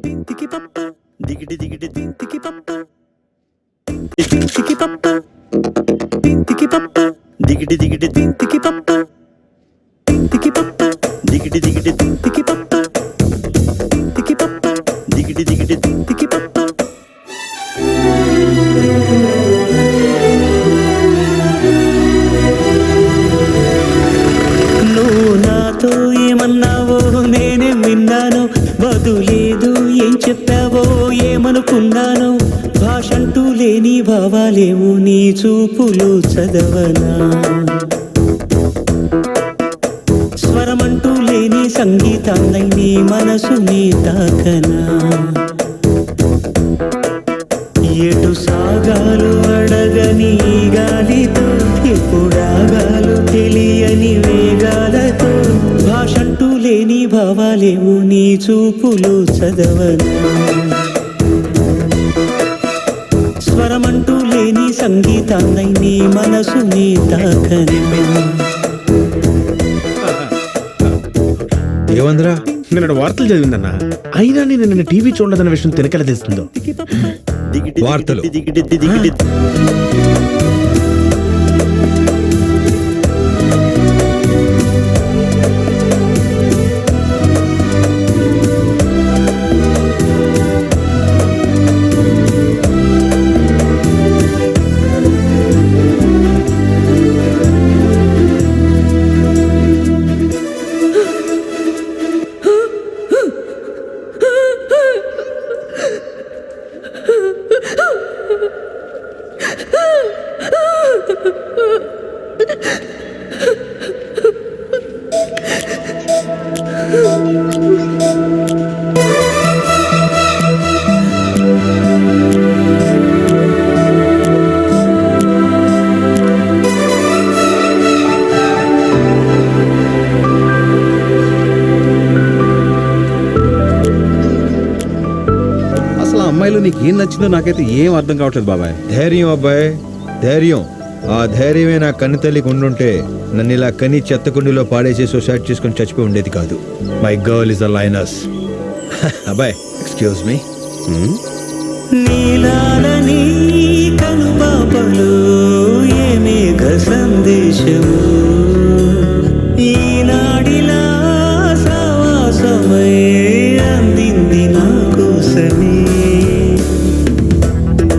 తింతికి పప్ప దిగిడి దిగిడి తింతికి పప్ప తింతికి పప్ప తింతికి పప్ప దిగిడి దిగిడి తింతికి పప్ప తింతికి పప్ప దిగిడి దిగిడి తింతికి పప్ప తింతికి పప్ప దిగిడి దిగిడి తింతికి పప్ప. నువ్వు నాతో ఏమన్నావో నేనే విన్నాను, బదులేదు ఏం చెప్పావో ఏమనుకున్నాను. భాషంటూ లేని భావాలేవు నీ చూపులు చదవనా, స్వరమంటూ లేని సంగీతాన్నై నీ మనసుని తాకనా. ఎటు సాగాలు అడగని గాలితో, ఎప్పుడాగాలు తెలియని వేగాలతో. భాషంటూ లేని భావాలేవు నీ చూపులు చదవనా, స్వరమంటూ లేని సంగీతాన్నై నీ మనసుని తాకనా. ఏవంద్రా, నిన్న వార్తలు చదివిందన్నా, అయినా నేను నిన్న టీవీ చూడదన్న విషయం తినకల తెస్తుందో. వార్తలు అమ్మాయిలో నీకు ఏం నచ్చిందో నాకైతే ఏం అర్థం కావట్లేదు బాబాయ్. ధైర్యం అబ్బాయి, ధైర్యం. ఆ ధైర్యమే నా కన్ను తల్లికి ఉండుంటే నన్ను ఇలా కని చెత్తకుండిలో పాడేసి సొసైడ్ చేసుకుని చచ్చిపోయి ఉండేది కాదు. My girl is a లైనస్. అబ్బాయి ఎక్స్క్యూజ్ మీ. నీలాలని కనుపాపలు ఏ మేఘ సందేశము, ఈనాడిలా సావాసమై అందింది నా కోసమే.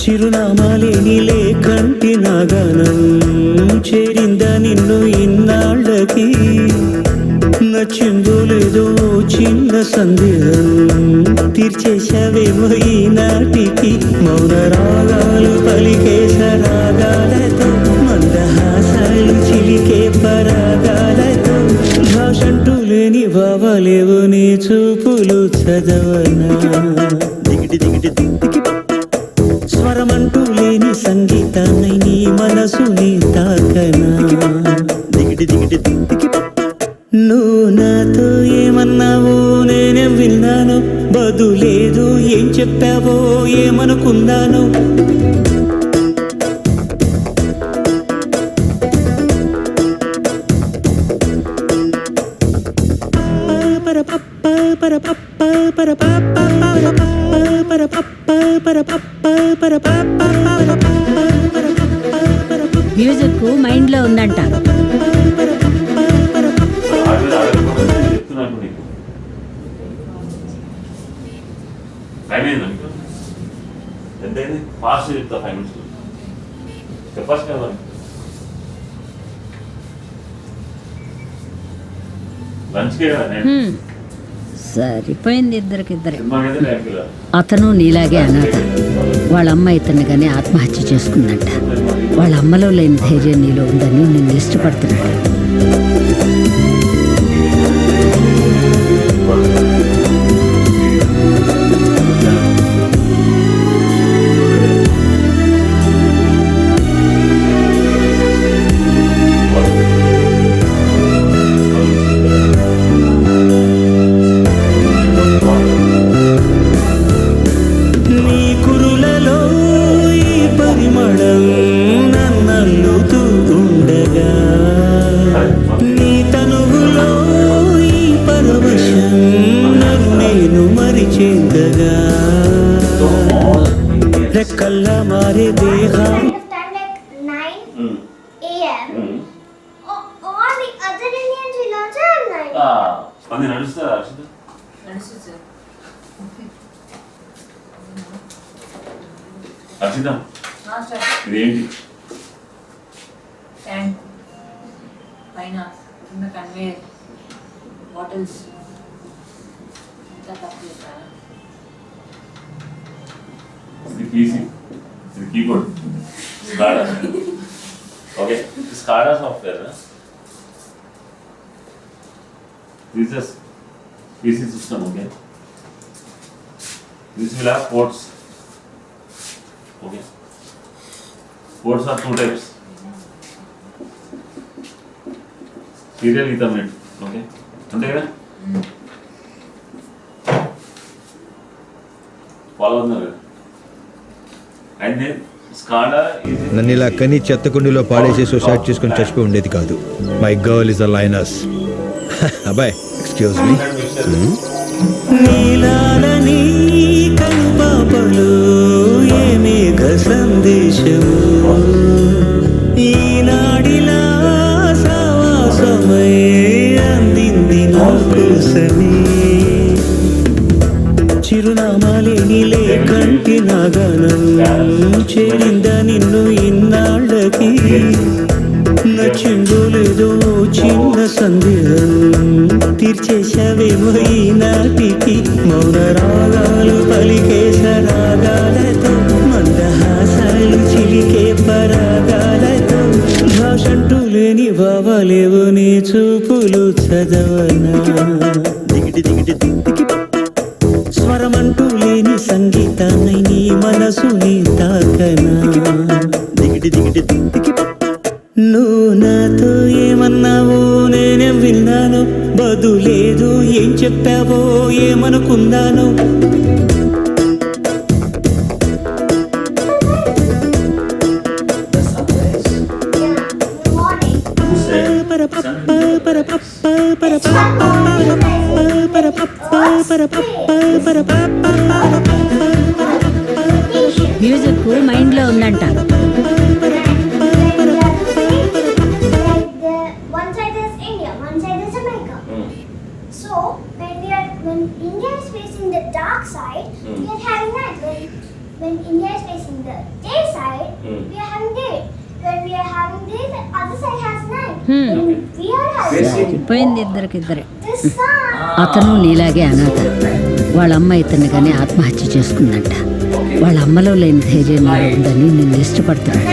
చిరునామాలేని లేకంటి నాగానం చేరిందా నిన్ను ఇన్నాళ్ళకి. నచ్చిందో లేదో చిన్న సందేహం తీర్చేశావేమో ఈనాటికి. మౌన రాగాలు పలికే సరాగాలతో, మందహాసాలు చిలికే పరాగాలతో. భాషంటూ లేని భావాలేవు నీ చూపులు చదవనా, దిగిడి దిగిడి తింతికి పప్ప. స్వరమంటూ లేని సంగీతాన్ని నీ మనసుని తాకనా, దిగిడి దిగిడి తింతికి పప్ప. నువ్వు నాతో ఏమన్నావో నేనే విన్నాను, బదులేదు ఏం చెప్పావో ఏమనుకున్నాను. మ్యూజిక్ మైండ్ లో ఉందంట. సరిపోయింది ఇద్దరికిద్దరే. అతను నీలాగే అనాథ. వాళ్ళ అమ్మ ఇతన్ని కానీ ఆత్మహత్య చేసుకుందంట. వాళ్ళ అమ్మలో లేని ధైర్యం నీలో ఉందని నిన్ను ఇష్టపడుతున్నాడు. మరిచేంతగా రెక్కల్లా మారే దేహం Kind of time like 9 a.m. All the other Indians will also have 9 a.m. అది నడుస్తారా అర్షిత? అర్షిత ఇదేంటి? ట్యాంక్ పైన కింద కన్వేయర్ బాటిల్స్ ఇంకా తక్కువ ఇది పీసీ, ఇది keyboard, స్కాడా. Okay, స్కాడా software. This is PC system, okay. This will have ports. Okay. Ports are two types. Serial Ethernet, okay. అంతే కదా? ఫాలో అవుతున్నారు కదా? అండ్ దెన్ స్కాడా ఇది నన్ను ఇలా కని చెత్తకుండిలో పాడేసి సూసైడ్ చేసుకొని చచ్చిపోయి ఉండేది కాదు. My girl is a లైనస్. అబ్బాయి ఎక్స్క్యూజ్ మీ. నీలాలని కనుపాపలు ఏ మేఘ సందేశము ఈనాడిలా సావాసమై అందింది నా కోసమే చిరునామాలేని లేకంటి నాగనం చేరింద నిన్ను ఇన్నాళ్ళకి నచ్చిందో లేదో చిన్న సందేహం తీర్చేశావేమో ఈనాటికి మౌన రాగాలు పలికే సరాగాలతో మందహాసాలు చిలికే పరాగాలతో భాషంటూ లేని బావలేవు నీ చూపులు చదవనా దిగిటి దిగిటి దిక్కి స్వరమంటూ లేని సంగీతాన్ని నీ మనసుని తాకనా దిగిటి దిగిటి దిక్కి నువ్వు నాతో ఏమన్నావో నేనేం విన్నాను బదులేదు ఏం చెప్పావో ఏమనుకున్నాను మ్యూజిక్ మైండ్లో ఉందంట. One side is India, one side is America. So when India is facing the dark side, we are having night. When India is facing the day side, we are having day. When we are having day, the other side has night. When we are having పోయింది ఇద్దరికిద్దరే. this sun. అతను నీలాగే అనాథ. వాళ్ళ అమ్మ ఇతన్ని కానీ ఆత్మహత్య చేసుకుందంట. వాళ్ళ అమ్మలో లేని ధైర్యం నీలో ఉందని నిన్ను ఇష్టపడుతున్నాడు.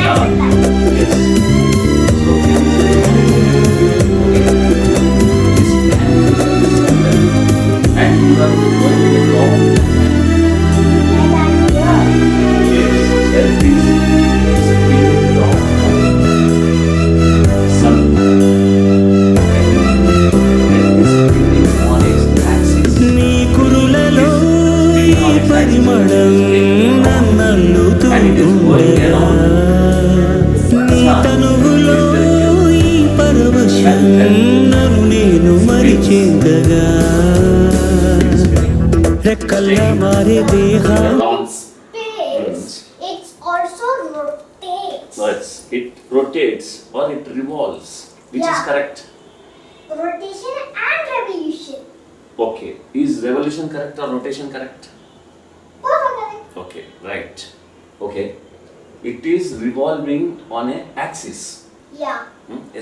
నీ కురులలో ఈ పరిమళం నన్నల్లుతుండగా నీ తనువులో ఈ పరవశం నన్ను నేను మరిచేంతగా రెక్కల్లా మారే దేహం Space, it also rotates. No, it rotates or it revolves. Which is Yeah. correct? Rotation and revolution. Okay. Is revolution correct or rotation correct? Both are correct. Okay, right. Okay. It is revolving on a axis. Yeah.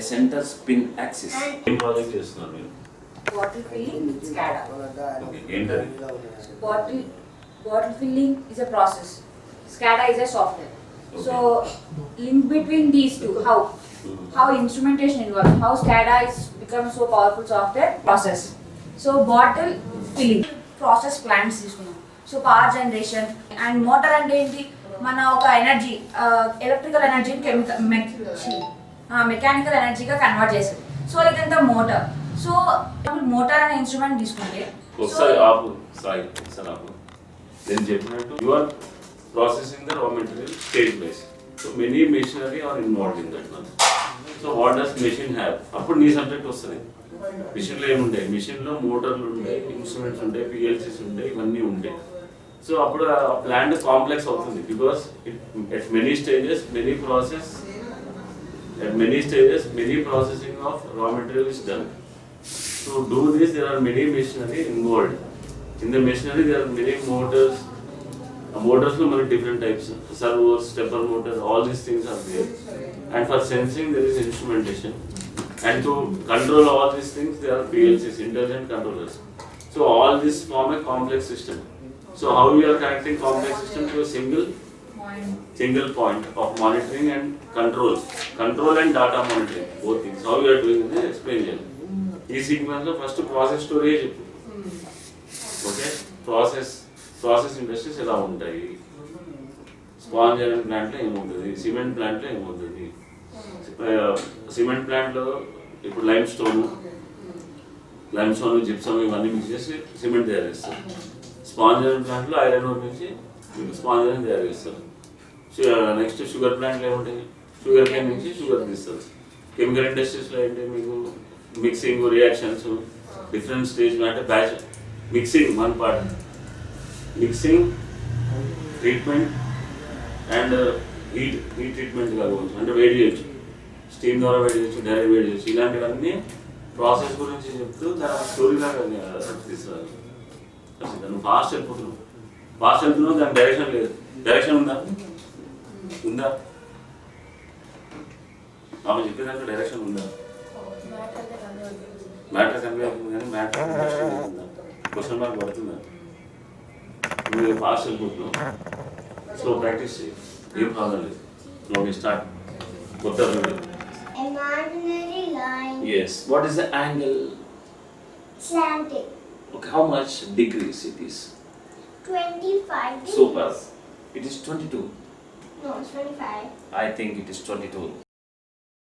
A center spin axis. And- ఏం project చేస్తున్నారు మీరు? Bottle filling స్కాడా. Okay, ఏంటది? Bottle filling is a process. SCADA is a software. So link between these two, how instrumentation involves, how SCADA is become so powerful software process. So bottle filling process plants తీసుకున్నాం. So power generation and motor అంటే ఏంటి, మన ఒక energy electrical ఎనర్జీని mechanical ఎనర్జీగా convert చేస్తుంది. So ఇదంతా motor. So motor అనే ఇన్స్ట్రుమెంట్ తీసుకుంటే ఒకసారి ఆపు సాయి, ఒకసారి ఆపు. నేను చెప్పినట్టు you are processing the raw material stage base. So many machinery are involved in that. So what does machine have, అప్పుడు నీ సబ్జెక్ట్ వస్తుంది. మిషన్లో ఏముంటాయి, మిషన్లో మోటార్లు ఉంటాయి, ఇన్స్ట్రుమెంట్స్ ఉంటాయి, పిఎల్సీస్ ఉంటాయి, ఇవన్నీ ఉంటాయి. సో అప్పుడు ఆ ప్లాంట్ కాంప్లెక్స్ అవుతుంది, because at many stages many process, at many stages many processing of raw material is done. To do this there are many machinery involved. In the machinery there are many motors. Motors no many different types, servos, stepper motor, all these things are there. And for sensing there is instrumentation. And to control all these things there are PLCs, intelligent controllers. So all this form a complex system. So how we are connecting complex system to a single point of monitoring and control and data monitoring, both things. How we are doing is explain here. This sequence of first process storage. Okay, process industries ఎలా ఉంటాయి, sponge iron ప్లాంట్లో ఏముంటుంది, cement ప్లాంట్లో ఏముంటుంది. Cement ప్లాంట్లో ఇప్పుడు lime stone, gypsum ఇవన్నీ mix చేసి సిమెంట్ తయారు చేస్తారు. స్పాంజ్ ఐరన్ ప్లాంట్లో ఐరన్ ఓర్ నుంచి స్పాంజ్ ఐరన్ తయారు చేస్తారు. నెక్స్ట్ షుగర్ ప్లాంట్లో ఏముంటాయి, షుగర్ కేన్ నుంచి షుగర్ తీస్తారు. కెమికల్ ఇండస్ట్రీస్లో ఏంటి మీకు మిక్సింగ్, రియాక్షన్స్, డిఫరెంట్ స్టేజ్ అంటే batch mixing, one part mixing, treatment and heat treatment కావచ్చు, అంటే వేడి చేయొచ్చు, స్టీమ్ ద్వారా వేడి చేయొచ్చు, డైరెక్ట్ వేడి చేయొచ్చు. ఇలాంటివన్నీ ప్రాసెస్ గురించి చెప్తూ దాని స్టోరీ లాగా తీసుకురాలి. నువ్వు ఫాస్ట్ వెళ్తున్నావు, దానికి డైరెక్షన్ లేదు. డైరెక్షన్ ఉందా ఆమె చెప్పేదానికి డైరెక్షన్ ఉందా? మ్యాటర్ కన్వే అవుతుంది కానీ మ్యాటర్ క్వశ్చన్ మార్క్ పడుతుందా? నువ్వు ఫాస్ట్ వెళ్ళిపోతున్నావు, సో ప్రాక్టీస్ చేయి, ఏం ప్రాబ్లం లేదు. నువ్వు స్టార్ట్ కొత్త. Imaginary line. Yes. What is the angle? Slanted. Okay. How much degrees it is? 25 degrees. Super. It is 22. No, it's 25. I think it is 22.